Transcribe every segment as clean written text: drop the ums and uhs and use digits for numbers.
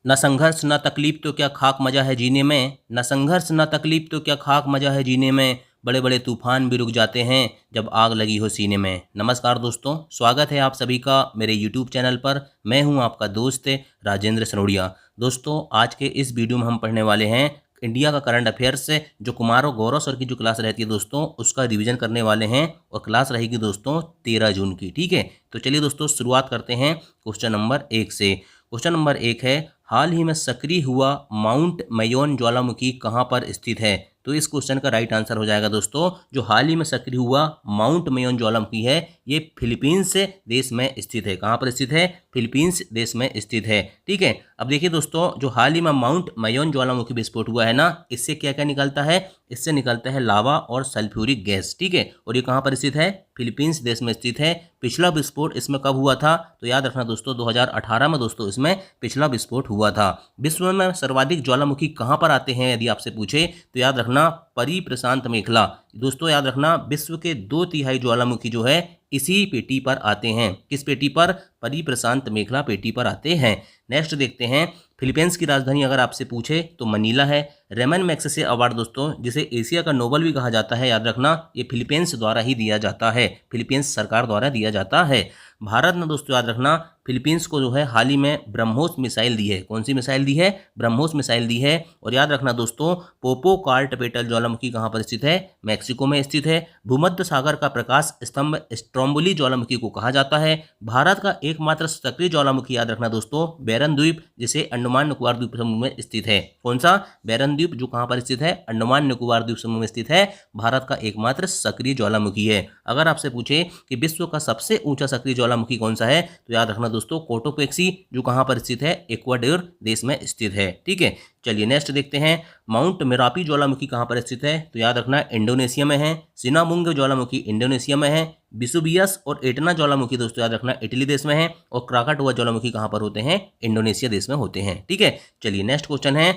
न संघर्ष न तकलीफ तो क्या खाक मजा है जीने में, न संघर्ष न तकलीफ तो क्या खाक मजा है जीने में, बड़े बड़े तूफान भी रुक जाते हैं जब आग लगी हो सीने में। नमस्कार दोस्तों, स्वागत है आप सभी का मेरे यूट्यूब चैनल पर। मैं हूं आपका दोस्त राजेंद्र सनोडिया। दोस्तों, आज के इस वीडियो में हम पढ़ने वाले हैं इंडिया का करंट अफेयर्स से जो कुमार और गौरव सर की जो क्लास रहती है दोस्तों, उसका रिवीजन करने वाले हैं और क्लास रहेगी दोस्तों 13 जून की। ठीक है, तो चलिए दोस्तों शुरुआत करते हैं क्वेश्चन नंबर 1 से। क्वेश्चन नंबर 1 है, हाल ही में सक्रिय हुआ माउंट मैयोन ज्वालामुखी कहाँ पर स्थित है? तो इस क्वेश्चन का राइट आंसर हो जाएगा दोस्तों, जो हाल ही में सक्रिय हुआ माउंट मैयोन ज्वालामुखी है, ये फिलीपींस देश में स्थित है। कहाँ पर स्थित है? फिलीपींस देश में स्थित है। ठीक है, अब देखिए दोस्तों, जो हाल ही में माउंट मैयोन ज्वालामुखी विस्फोट हुआ है ना, इससे क्या क्या निकलता है? इससे निकलता है लावा और सल्फ्यूरिक गैस। ठीक है, और ये कहाँ पर स्थित है? फिलीपींस देश में स्थित है। पिछला विस्फोट इसमें कब हुआ था? तो याद रखना दोस्तों, 2018 में दोस्तों इसमें पिछला विस्फोट हुआ था। विश्व में सर्वाधिक ज्वालामुखी कहाँ पर आते हैं यदि आपसे पूछे तो याद रखना परिप्रशांत मेखला। दोस्तों याद रखना, विश्व के 2/3 ज्वालामुखी जो है इसी पेटी पर आते हैं। किस पेटी पर? परिप्रशांत मेखला पेटी पर आते हैं। नेक्स्ट देखते हैं, फिलीपींस की राजधानी अगर आपसे पूछे तो मनीला है। रेमन मैग्सेसे अवार्ड दोस्तों, जिसे एशिया का नोबेल भी कहा जाता है, याद रखना ये फिलीपींस द्वारा ही दिया जाता है, फिलीपींस सरकार द्वारा दिया जाता है। भारत ने दोस्तों याद रखना फिलीपींस को जो है हाल ही में ब्रह्मोस मिसाइल दी है। कौन सी मिसाइल दी है? ब्रह्मोस मिसाइल दी है। और याद रखना दोस्तों, पोपोकार्टपेटल ज्वालामुखी कहाँ पर स्थित है? मैक्सिको में स्थित है। भूमध्य सागर का प्रकाश स्तंभ स्ट्रोम्बोली ज्वालामुखी को कहा जाता है। भारत का एकमात्र सक्रिय ज्वालामुखी याद रखना दोस्तों बैरन द्वीप, जिसे अंडमान निकोबार द्वीप समूह में स्थित है। कौन सा? बैरन द्वीप, जो कहाँ पर स्थित है? अंडमान निकोबार द्वीप समूह में स्थित है। भारत का एकमात्र सक्रिय ज्वालामुखी है। अगर आपसे पूछे कि विश्व का सबसे ऊंचा सक्रिय ज्वालामुखी कौन सा है, तो याद रखना दोस्तों कोटोपेक्सी, जो कहाँ पर स्थित है? इक्वाडोर देश में स्थित है। ठीक है, चलिए नेक्स्ट देखते हैं, माउंट मेरापी ज्वालामुखी कहाँ पर स्थित है? तो याद रखना इंडोनेशिया में है। सिनामुंग ज्वालामुखी इंडोनेशिया में है। विसुबियस और एटना ज्वालामुखी दोस्तों याद रखना इटली देश में है। और क्राकाटोआ ज्वालामुखी कहाँ पर होते हैं? इंडोनेशिया देश में होते हैं। ठीक है, चलिए नेक्स्ट क्वेश्चन है,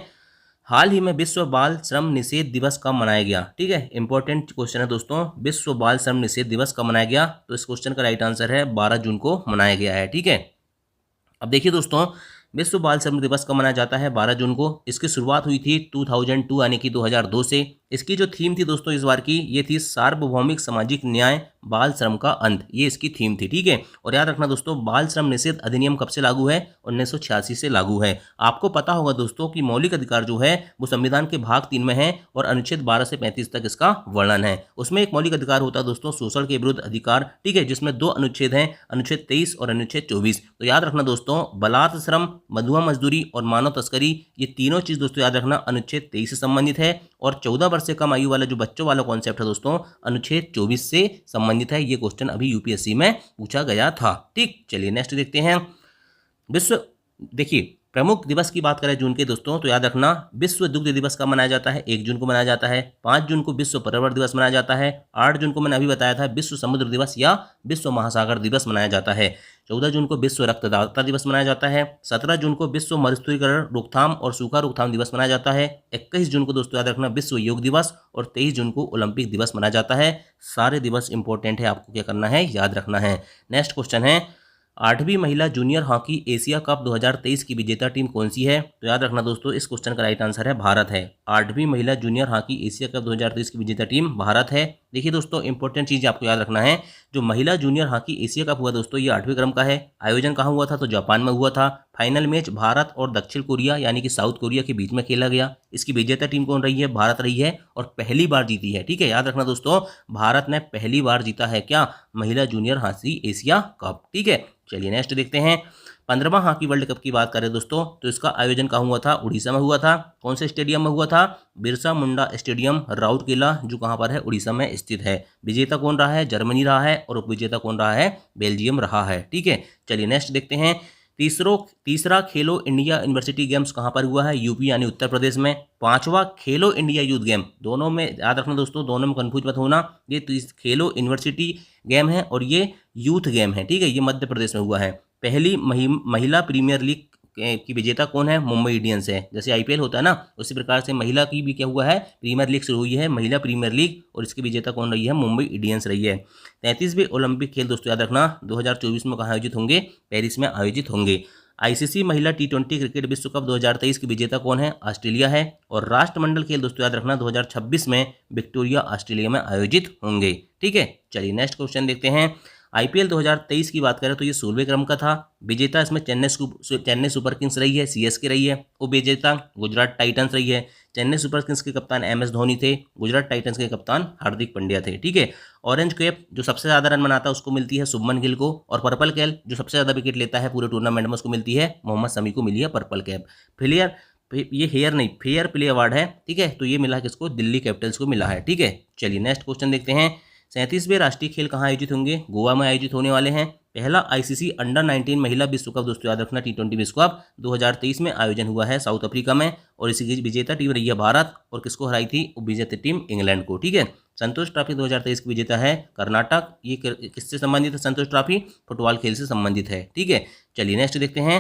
हाल ही में विश्व बाल श्रम निषेध दिवस कब मनाया गया? ठीक है, इंपॉर्टेंट क्वेश्चन है दोस्तों, विश्व बाल श्रम निषेध दिवस कब मनाया गया? तो इस क्वेश्चन का राइट आंसर है 12 जून को मनाया गया है। ठीक है, अब देखिए दोस्तों, विश्व बाल श्रम दिवस कब मनाया जाता है? 12 जून को। इसकी शुरुआत हुई थी 2002 यानी कि 2002 से। इसकी जो थीम थी दोस्तों इस बार की, ये थी सार्वभौमिक सामाजिक न्याय, बाल श्रम का अंत, ये इसकी थीम थी। ठीक है, और याद रखना दोस्तों, बाल श्रम निषेध अधिनियम कब से लागू है? 1986 से लागू है। आपको पता होगा दोस्तों कि मौलिक अधिकार जो है वो संविधान के भाग 3 में है और अनुच्छेद 12 से 35 तक इसका वर्णन है। उसमें एक मौलिक अधिकार होता है दोस्तों शोषण के विरुद्ध अधिकार। ठीक है, जिसमें 2 अनुच्छेद हैं, अनुच्छेद 23 और अनुच्छेद 24। तो याद रखना दोस्तों, बलात् श्रम, मधुआ मजदूरी और मानव तस्करी, ये तीनों चीज दोस्तों याद रखना अनुच्छेद 23 से संबंधित है। और 14 वर्ष से कम आयु वाला जो बच्चों वाला कॉन्सेप्ट है दोस्तों, अनुच्छेद 24 से संबंधित है। ये क्वेश्चन अभी यूपीएससी में पूछा गया था। ठीक, चलिए नेक्स्ट देखते हैं, विश्व, देखिए प्रमुख दिवस की बात करें जून के दोस्तों, तो याद रखना विश्व दुग्ध दिवस का मनाया जाता है, 1 जून को मनाया जाता है। 5 जून को विश्व पर्यावरण दिवस मनाया जाता है। 8 जून को मैंने अभी बताया था विश्व समुद्र दिवस या विश्व महासागर दिवस मनाया जाता है। 14 जून को विश्व रक्तदाता दिवस मनाया जाता है। 17 जून को विश्व मरुस्थलीकरण रोकथाम और सूखा रोकथाम दिवस मनाया जाता है। 21 जून को दोस्तों याद रखना विश्व योग दिवस और 23 जून को ओलंपिक दिवस मनाया जाता है। सारे दिवस इंपॉर्टेंट है, आपको क्या करना है? याद रखना है। नेक्स्ट क्वेश्चन है, 8वीं महिला जूनियर हॉकी एशिया कप 2023 की विजेता टीम कौन सी है? तो याद रखना दोस्तों, इस क्वेश्चन का राइट आंसर है भारत है। 8वीं महिला जूनियर हॉकी एशिया कप 2023 की विजेता टीम भारत है। देखिए दोस्तों, इंपॉर्टेंट चीज आपको याद रखना है, जो महिला जूनियर हॉकी एशिया कप हुआ दोस्तों, ये 8वें क्रम का है। आयोजन कहाँ हुआ था? तो जापान में हुआ था। फाइनल मैच भारत और दक्षिण कोरिया यानी कि साउथ कोरिया के बीच में खेला गया। इसकी विजेता टीम कौन रही है? भारत रही है और पहली बार जीती है। ठीक है, याद रखना दोस्तों, भारत ने पहली बार जीता है क्या? महिला जूनियर हॉकी एशिया कप। ठीक है, चलिए नेक्स्ट देखते हैं, 15वां हॉकी वर्ल्ड कप की बात करें दोस्तों, तो इसका आयोजन कहाँ हुआ था? उड़ीसा में हुआ था। कौन से स्टेडियम में हुआ था? बिरसा मुंडा स्टेडियम, राउरकेला, जो कहाँ पर है? उड़ीसा में स्थित है। विजेता कौन रहा है? जर्मनी रहा है और उपविजेता कौन रहा है? बेल्जियम रहा है। ठीक है, चलिए नेक्स्ट देखते हैं, तीसरा खेलो इंडिया यूनिवर्सिटी गेम्स कहाँ पर हुआ है? यूपी यानी उत्तर प्रदेश में। 5वां खेलो इंडिया यूथ गेम, दोनों में याद रखना दोस्तों, दोनों में कंफ्यूज मत होना, ये खेलो यूनिवर्सिटी गेम है और ये यूथ गेम है। ठीक है, ये मध्य प्रदेश में हुआ है। पहली महिला प्रीमियर लीग की विजेता कौन है? मुंबई इंडियंस है। जैसे आईपीएल होता है ना, उसी प्रकार से महिला की भी क्या हुआ है? प्रीमियर लीग शुरू हुई है, महिला प्रीमियर लीग, और इसकी विजेता कौन रही है? मुंबई इंडियंस रही है। 33वें ओलंपिक खेल दोस्तों याद रखना 2024 में कहाँ आयोजित होंगे? पेरिस में आयोजित होंगे। आईसीसी महिला टी20 क्रिकेट विश्व कप 2023 की विजेता कौन है? ऑस्ट्रेलिया है। और राष्ट्रमंडल खेल दोस्तों याद रखना 2026 में विक्टोरिया ऑस्ट्रेलिया में आयोजित होंगे। ठीक है, चलिए नेक्स्ट क्वेश्चन देखते हैं। आईपीएल 2023 की बात करें तो ये 16वें क्रम का था। विजेता इसमें चेन्नई सुपर किंग्स रही है, सीएसके रही है। उपविजेता गुजरात टाइटंस रही है। चेन्नई सुपर किंग्स के कप्तान एमएस धोनी थे, गुजरात टाइटंस के कप्तान हार्दिक पांड्या थे। ठीक है, ऑरेंज कैप जो सबसे ज़्यादा रन बनाता है उसको मिलती है शुभमन गिल को, और पर्पल कैप जो सबसे ज़्यादा विकेट लेता है पूरे टूर्नामेंट में उसको मिलती है मोहम्मद शमी को मिली है purple cap. Fair play award है। ठीक है, तो ये मिला किसको? दिल्ली कैपिटल्स को मिला है। ठीक है, चलिए नेक्स्ट क्वेश्चन देखते हैं। 37वें राष्ट्रीय खेल कहाँ आयोजित होंगे? गोवा में आयोजित होने वाले हैं। पहला आईसीसी अंडर 19 महिला विश्व कप दोस्तों याद रखना टी20 विश्व कप 2023 में आयोजन हुआ है साउथ अफ्रीका में, और इसी की विजेता टीम रही है भारत, और किसको हराई थी? उपविजेता टीम इंग्लैंड को। ठीक है, संतोष ट्रॉफी 2023 की विजेता है कर्नाटक। ये किससे संबंधित है? संतोष ट्रॉफी फुटबॉल खेल से संबंधित है। ठीक है, चलिए नेक्स्ट देखते हैं।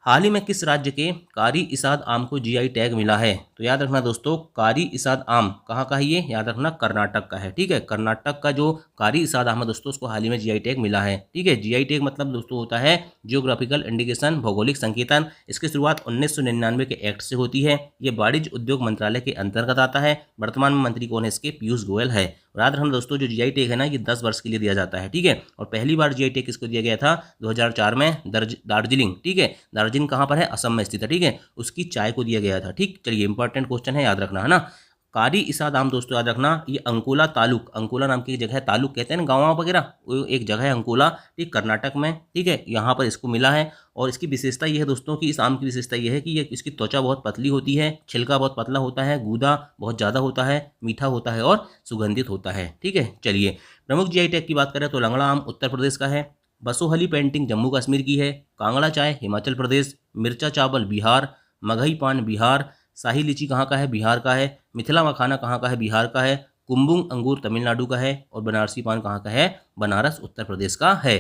हाल ही में किस राज्य के कारी इसाद आम को जीआई टैग मिला है? तो याद रखना दोस्तों, कारी इसाद आम कहाँ का है? ये याद रखना कर्नाटक का है। ठीक है, कर्नाटक का जो कारी इसाद आम है दोस्तों उसको हाल ही में जीआई टैग मिला है। ठीक है, जीआई टैग मतलब दोस्तों होता है जियोग्राफिकल इंडिकेशन, भौगोलिक संकेतन। इसकी शुरुआत 1999 के एक्ट से होती है। ये वाणिज्य उद्योग मंत्रालय के अंतर्गत आता है। वर्तमान में मंत्री कौन है इसके? पीयूष गोयल है। याद रखना दोस्तों, जो जीआई टैग है ना ये 10 वर्ष के लिए दिया जाता है। ठीक है, और पहली बार जीआई टैग किसको दिया गया था? 2004 में दार्जिलिंग। ठीक है, दार्जिलिंग कहाँ पर है? असम में स्थित है। ठीक है, उसकी चाय को दिया गया था। ठीक, चलिए इंपॉर्टेंट क्वेश्चन है, याद रखना है ना। कारी इसाद आम दोस्तों याद रखना, ये अंकोला तालुक, अंकोला नाम की जगह है, तालुक कहते हैं ना गाँव वगैरह, वो एक जगह है अंकोला, ठीक, कर्नाटक में। ठीक है, यहाँ पर इसको मिला है। और इसकी विशेषता ये है दोस्तों कि इस आम की विशेषता ये है कि ये इसकी त्वचा बहुत पतली होती है, छिलका बहुत पतला होता है, गूदा बहुत ज़्यादा होता है, मीठा होता है और सुगंधित होता है। ठीक है, चलिए प्रमुख जीआई टैग की बात करें तो लंगड़ा आम उत्तर प्रदेश का है, बसोहली पेंटिंग जम्मू कश्मीर की है, कांगड़ा चाय हिमाचल प्रदेश, मिर्चा चावल बिहार, मगही पान बिहार, शाही लीची कहाँ का है? बिहार का है। मिथिला मखाना कहाँ का है? बिहार का है। कुंबुंग अंगूर तमिलनाडु का है, और बनारसी पान कहाँ का है? बनारस उत्तर प्रदेश का है।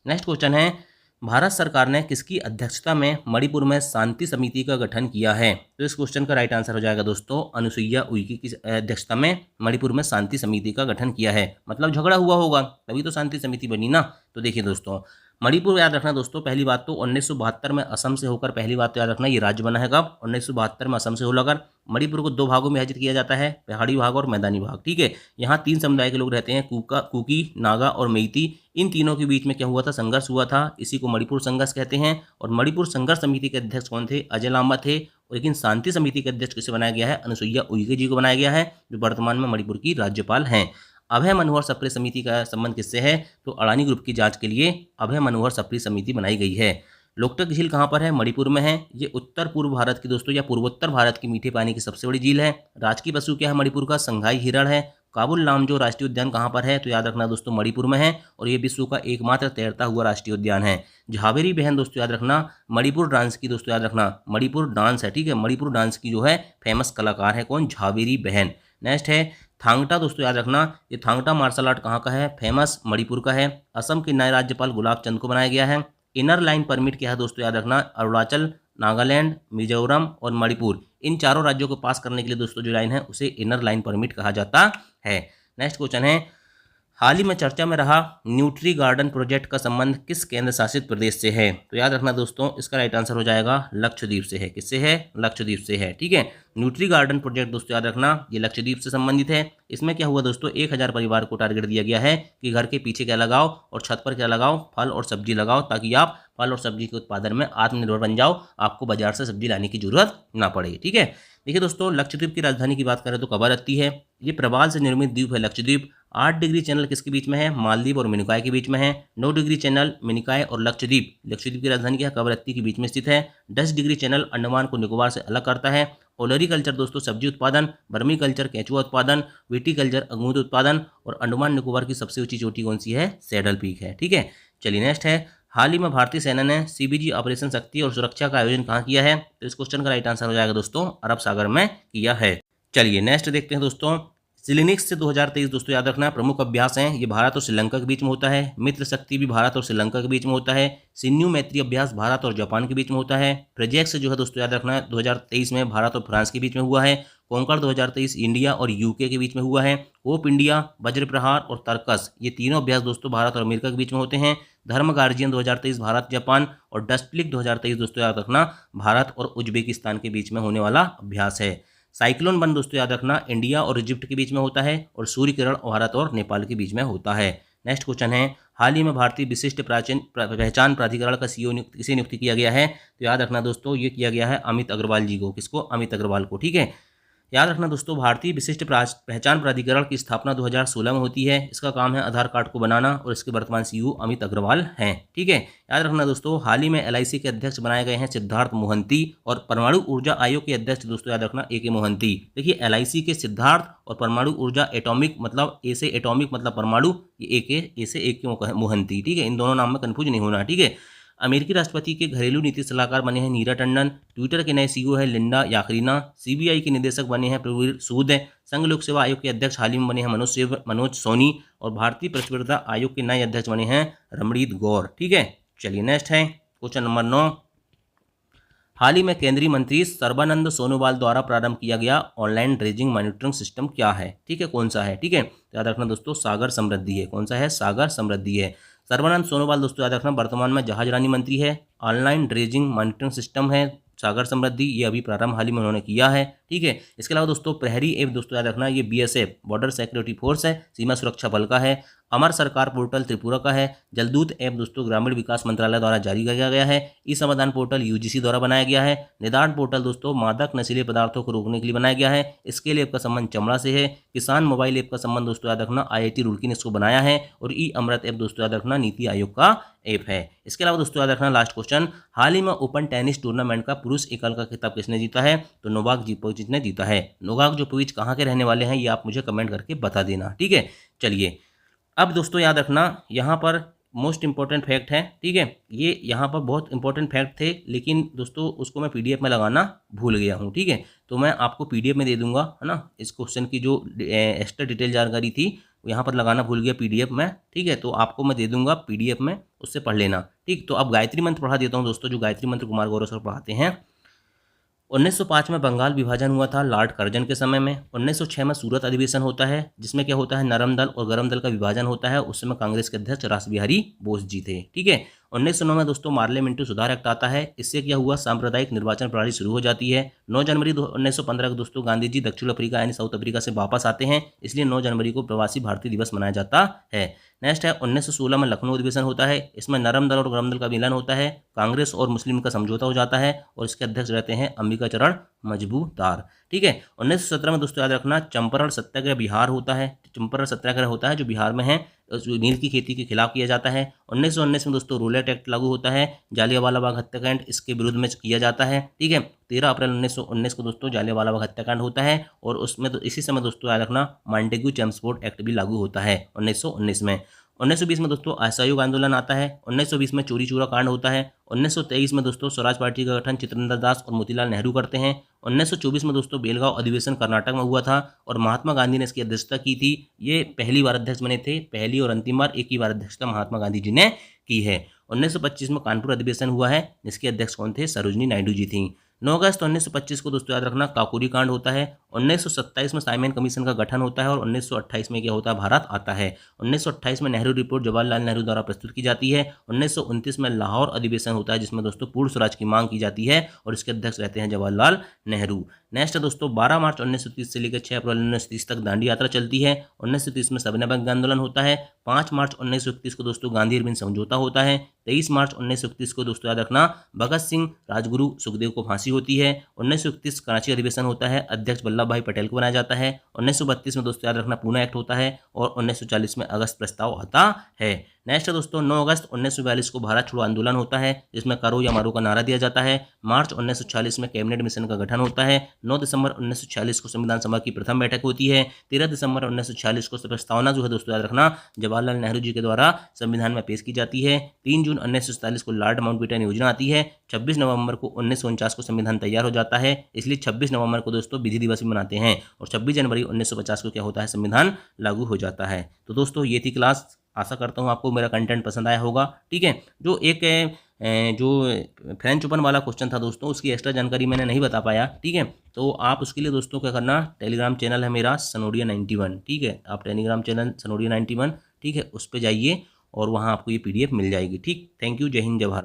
नेक्स्ट क्वेश्चन है, भारत सरकार ने किसकी अध्यक्षता में मणिपुर में शांति समिति का गठन किया है? तो इस क्वेश्चन का राइट आंसर हो जाएगा दोस्तों अनुसुईया उइके की अध्यक्षता में मणिपुर में शांति समिति का गठन किया है। मतलब झगड़ा हुआ होगा तभी तो शांति समिति बनी ना। तो देखिए दोस्तों, मणिपुर याद रखना दोस्तों, पहली बात तो 1972 में असम से होकर, पहली बात तो याद रखना ये राज्य बना है कब? 1972 में असम से होकर। मणिपुर को 2 भागों में विभाजित किया जाता है, पहाड़ी भाग और मैदानी भाग। ठीक है, यहाँ 3 समुदाय के लोग रहते हैं, कुकी, नागा और मेइती। इन तीनों के बीच में क्या हुआ था? संघर्ष हुआ था, इसी को मणिपुर संघर्ष कहते हैं। और मणिपुर संघर्ष समिति के अध्यक्ष कौन थे? अजय लांबा थे। लेकिन शांति समिति के अध्यक्ष किसे बनाया गया है? अनुसुईया उइके जी को बनाया गया है, जो वर्तमान में मणिपुर की राज्यपाल हैं। अभय मनोहर सप्रे समिति का संबंध किससे है? तो अडानी ग्रुप की जांच के लिए अभय मनोहर सप्रे समिति बनाई गई है। लोकटक झील कहाँ पर है? मणिपुर में है। ये उत्तर पूर्व भारत की दोस्तों या पूर्वोत्तर भारत की मीठे पानी की सबसे बड़ी झील है। राजकीय पशु क्या है मणिपुर का? संघाई हिरण है। काबुल लामजो राष्ट्रीय उद्यान कहाँ पर है? तो याद रखना दोस्तों मणिपुर में है, और ये विश्व का एकमात्र तैरता हुआ राष्ट्रीय उद्यान है। झावेरी बहन दोस्तों याद रखना मणिपुर डांस की, दोस्तों याद रखना मणिपुर डांस है। ठीक है, मणिपुर डांस की जो है फेमस कलाकार है कौन? झावेरी बहन। नेक्स्ट है थांगटा, दोस्तों याद रखना ये थांगटा मार्शल आर्ट कहाँ का है? फेमस मणिपुर का है। असम के नए राज्यपाल गुलाब चंद को बनाया गया है। इनर लाइन परमिट क्या है दोस्तों याद रखना? अरुणाचल, नागालैंड, मिजोरम और मणिपुर, इन चारों राज्यों को पास करने के लिए दोस्तों जो लाइन है उसे इनर लाइन परमिट कहा जाता है। नेक्स्ट क्वेश्चन है, हाल ही में चर्चा में रहा न्यूट्री गार्डन प्रोजेक्ट का संबंध किस केंद्र शासित प्रदेश से है? तो याद रखना दोस्तों इसका राइट आंसर हो जाएगा लक्षद्वीप से है। किससे है? लक्षद्वीप से है। ठीक है, न्यूट्री गार्डन प्रोजेक्ट दोस्तों याद रखना ये लक्षद्वीप से संबंधित है। इसमें क्या हुआ दोस्तों, 1000 परिवार को टारगेट दिया गया है कि घर के पीछे क्या लगाओ और छत पर क्या लगाओ, फल और सब्जी लगाओ, ताकि आप फल और सब्जी के उत्पादन में आत्मनिर्भर बन जाओ, आपको बाजार से सब्जी लाने की जरूरत ना पड़े। ठीक है, देखिए दोस्तों लक्षद्वीप की राजधानी की बात करें तो कवरत्ती है। ये प्रवाल से निर्मित द्वीप है लक्षद्वीप। 8 डिग्री चैनल किसके बीच में है? मालदीव और मिनिकॉय के बीच में है। 9 डिग्री चैनल मिनिकॉय और लक्षद्वीप, लक्षद्वीप की राजधानी क्या है? कवरत्ती के बीच में स्थित है। 10 डिग्री चैनल अंडमान को निकोबार से अलग करता है। ओलरी कल्चर दोस्तों सब्जी उत्पादन, बर्मी कल्चर केंचुआ उत्पादन, विटी कल्चर अंगूर उत्पादन, और अंडमान निकोबार की सबसे ऊंची चोटी कौन सी है? सैडल पीक है। ठीक है, चलिए नेक्स्ट है, हाल ही में भारतीय सेना ने सीबीजी ऑपरेशन शक्ति और सुरक्षा का आयोजन कहाँ किया है? तो इस क्वेश्चन का राइट आंसर हो जाएगा दोस्तों अरब सागर में किया है। चलिए नेक्स्ट देखते हैं दोस्तों, सिलिनिक्स से 2023 दोस्तों याद रखना प्रमुख अभ्यास हैं, ये भारत और श्रीलंका के बीच में होता है। मित्र शक्ति भी भारत और श्रीलंका के बीच में होता है। सिन्यू मैत्री अभ्यास भारत और जापान के बीच में होता है। प्रोजेक्ट जो है दोस्तों याद रखना 2023 में भारत और फ्रांस के बीच में हुआ है। कोंकण 2023 इंडिया और यूके के बीच में हुआ है। होप इंडिया, वज्र प्रहार और तर्कस, ये तीनों अभ्यास दोस्तों भारत और अमेरिका के बीच में होते हैं। धर्म गार्जियन 2023 भारत जापान, और डस्टलिक 2023 दोस्तों याद रखना भारत और उज्बेकिस्तान के बीच में होने वाला अभ्यास है। साइक्लोन बन दोस्तों याद रखना इंडिया और इजिप्ट के बीच में होता है, और सूर्य किरण भारत और नेपाल के बीच में होता है। नेक्स्ट क्वेश्चन है, हाल ही में भारतीय विशिष्ट पहचान प्राधिकरण का सीईओ किसे नियुक्त किया गया है? तो याद रखना दोस्तों ये किया गया है अमित अग्रवाल जी को। किसको? अमित अग्रवाल को। ठीक है, याद रखना दोस्तों भारतीय विशिष्ट पहचान प्राधिकरण की स्थापना 2016 में होती है। इसका काम है आधार कार्ड को बनाना, और इसके वर्तमान सीईओ अमित अग्रवाल हैं। ठीक है, याद रखना दोस्तों हाल ही में एलआईसी के अध्यक्ष बनाए गए हैं सिद्धार्थ मोहंती, और परमाणु ऊर्जा आयोग के अध्यक्ष दोस्तों याद रखना ए के मोहंती। देखिए एलआईसी के सिद्धार्थ और परमाणु ऊर्जा एटॉमिक मतलब ए से एटॉमिक मतलब परमाणु, ये ए से ए के मोहंती। ठीक है, इन दोनों नाम में कन्फ्यूज नहीं होना। ठीक है, अमेरिकी राष्ट्रपति के घरेलू नीति सलाहकार बने हैं नीरा टंडन। ट्विटर के नए सीईओ है लिंडा याकरीना। सीबीआई के निदेशक बने हैं प्रवीर सूद। संघ लोक सेवा आयोग के अध्यक्ष हाल ही में बने हैं मनोज सोनी, और भारतीय प्रतिस्पर्धा आयोग के नए अध्यक्ष बने हैं रमणीत गौर। ठीक है, चलिए नेक्स्ट है क्वेश्चन नंबर 9। हाल ही में केंद्रीय मंत्री सर्बानंद सोनोवाल द्वारा प्रारंभ किया गया ऑनलाइन ड्रेजिंग मॉनिटरिंग सिस्टम क्या है? ठीक है, कौन सा है? ठीक है, याद रखना दोस्तों सागर समृद्धि है। कौन सा है? सागर समृद्धि है। सर्बानंद सोनोवाल दोस्तों याद रखना वर्तमान में जहाजरानी मंत्री है। ऑनलाइन ड्रेजिंग मॉनिटरिंग सिस्टम है सागर समृद्धि, ये अभी प्रारंभ हाल ही में उन्होंने किया है। ठीक है, इसके अलावा दोस्तों प्रहरी ऐप दोस्तों याद रखना ये बीएसएफ बॉर्डर सिक्योरिटी फोर्स है, सीमा सुरक्षा बल का है। अमर सरकार पोर्टल त्रिपुरा का है। जलदूत ऐप दोस्तों ग्रामीण विकास मंत्रालय द्वारा जारी किया गया है। ई समाधान पोर्टल यूजीसी द्वारा बनाया गया है। निदान पोर्टल दोस्तों मादक नशीले पदार्थों को रोकने के लिए बनाया गया है। स्केल ऐप का संबंध चमड़ा से है। किसान मोबाइल ऐप का संबंध दोस्तों याद रखना आईआईटी रुड़की ने इसको बनाया है। और ई अमृत ऐप दोस्तों याद रखना नीति आयोग का ऐप है। इसके अलावा दोस्तों याद रखना लास्ट क्वेश्चन, हाल ही में ओपन टेनिस टूर्नामेंट का पुरुष एकल का खिताब किसने जीता है? तो नोवाक जोकोविच ने जीता है। नोवाक जोकोविच कहाँ के रहने वाले हैं ये आप मुझे कमेंट करके बता देना। ठीक है, चलिए अब दोस्तों याद रखना यहाँ पर मोस्ट इंपॉर्टेंट फैक्ट है। ठीक है, ये यहाँ पर बहुत इंपॉर्टेंट फैक्ट थे, लेकिन दोस्तों उसको मैं पीडीएफ में लगाना भूल गया हूँ। ठीक है, तो मैं आपको पीडीएफ में दे दूंगा, है ना। इस क्वेश्चन की जो एक्स्ट्रा डिटेल जानकारी थी यहाँ पर लगाना भूल गया पीडीएफ में। ठीक है, तो आपको मैं दे दूंगा पीडीएफ में, उससे पढ़ लेना। ठीक, तो अब गायत्री मंत्र पढ़ा देता हूँ दोस्तों, जो गायत्री मंत्र कुमार गौरव सर पढ़ाते हैं। 1905 में बंगाल विभाजन हुआ था लॉर्ड कर्जन के समय में। 1906 में सूरत अधिवेशन होता है, जिसमें क्या होता है नरम दल और गरम दल का विभाजन होता है। उस समय कांग्रेस के अध्यक्ष रासबिहारी बोस जी थे। ठीक है, 1909 में दोस्तों मार्ले मिंटो सुधार एक्ट आता है। इससे क्या हुआ सांप्रदायिक निर्वाचन प्रणाली शुरू हो जाती है। 9 जनवरी 1915 को दोस्तों गांधी जी दक्षिण अफ्रीका यानी साउथ अफ्रीका से वापस आते हैं, इसलिए 9 जनवरी को प्रवासी भारतीय दिवस मनाया जाता है। नेक्स्ट है 1916 में लखनऊ अधिवेशन होता है। इसमें नरम दल और गरम दल का मिलन होता है। कांग्रेस और मुस्लिम का समझौता हो जाता है, और इसके अध्यक्ष रहते हैं अंबिका चरण मजबूदार। ठीक है, 1917 में दोस्तों याद रखना चंपारण सत्याग्रह बिहार होता है। चंपारण सत्याग्रह होता है जो बिहार में है, जो नील की खेती के खिलाफ किया जाता है। 1919 में दोस्तों रूलेट एक्ट लागू होता है। जालियांवाला बाग हत्याकांड इसके विरुद्ध में किया जाता है। ठीक है, 13 अप्रैल 1919 को दोस्तों जालियांवाला बाग हत्याकांड होता है, और उसमें तो इसी समय दोस्तों याद रखना मॉन्टेग्यू चेम्सफोर्ड एक्ट भी लागू होता है 1919 में। 1920 में दोस्तों असहयोग आंदोलन आता है। 1920 में चोरी चूरा कांड होता है। 1923 में दोस्तों स्वराज पार्टी का गठन चित्रंदर दास और मोतीलाल नेहरू करते हैं। 1924 में दोस्तों बेलगांव अधिवेशन कर्नाटक में हुआ था, और महात्मा गांधी ने इसकी अध्यक्षता की थी। ये पहली बार अध्यक्ष बने थे, पहली और अंतिम बार एक ही बार अध्यक्षता महात्मा गांधी जी ने की है। 1925 में कानपुर अधिवेशन हुआ है, जिसके अध्यक्ष कौन थे? सरोजनी नायडू जी थी। 9 अगस्त 1925 को दोस्तों याद रखना काकोरी कांड होता है। 1927 में साइमन कमीशन का गठन होता है, और 1928 में क्या होता है? भारत आता है। 1928 में नेहरू रिपोर्ट जवाहरलाल नेहरू द्वारा प्रस्तुत की जाती है। 1929 में लाहौर अधिवेशन होता है, जिसमें दोस्तों पूर्ण स्वराज की मांग की जाती है, और इसके अध्यक्ष रहते हैं जवाहरलाल नेहरू। नेक्स्ट है दोस्तों 12 मार्च 1930 से लेकर 6 अप्रैल 1930 तक दांडी यात्रा चलती है। 1930 में सविनय बंग आंदोलन होता है। 5 मार्च 1931 को दोस्तों गांधी अरविंद समझौता होता है। 23 मार्च 1931 को दोस्तों याद रखना भगत सिंह राजगुरु सुखदेव को फांसी होती है। 1931 कराची अधिवेशन होता है, अध्यक्ष वल्लभ भाई पटेल को बनाया जाता है। 1932 में दोस्तों याद रखना पूना एक्ट होता है, और 1940 में अगस्त प्रस्ताव आता है। नेक्स्ट है दोस्तों 9 अगस्त 1942 को भारत छोड़ो आंदोलन होता है, जिसमें करो या मारो का नारा दिया जाता है। मार्च 1946 में कैबिनेट मिशन का गठन होता है। 9 दिसंबर 1946 को संविधान सभा की प्रथम बैठक होती है। 13 दिसंबर 1946 को प्रस्तावना जो है दोस्तों याद रखना जवाहरलाल नेहरू जी के द्वारा संविधान में पेश की जाती है। 3 जून 1947 को लॉर्ड माउंटबेटन योजना आती है। 26 नवंबर को 1949 को संविधान तैयार हो जाता है, इसलिए 26 नवंबर को दोस्तों विधि दिवस भी मनाते हैं, और 26 जनवरी 1950 को क्या होता है? संविधान लागू हो जाता है। तो दोस्तों ये थी क्लास, आशा करता हूँ आपको मेरा कंटेंट पसंद आया होगा। ठीक है, जो एक जो फ्रेंच ओपन वाला क्वेश्चन था दोस्तों, उसकी एक्स्ट्रा जानकारी मैंने नहीं बता पाया। ठीक है, तो आप उसके लिए दोस्तों क्या करना, टेलीग्राम चैनल है मेरा सनोडिया 91। ठीक है, आप टेलीग्राम चैनल सनोडिया 91, ठीक है, उस पर जाइए और वहाँ आपको ये PDF मिल जाएगी। ठीक, थैंक यू, जय हिंद, जय भारत।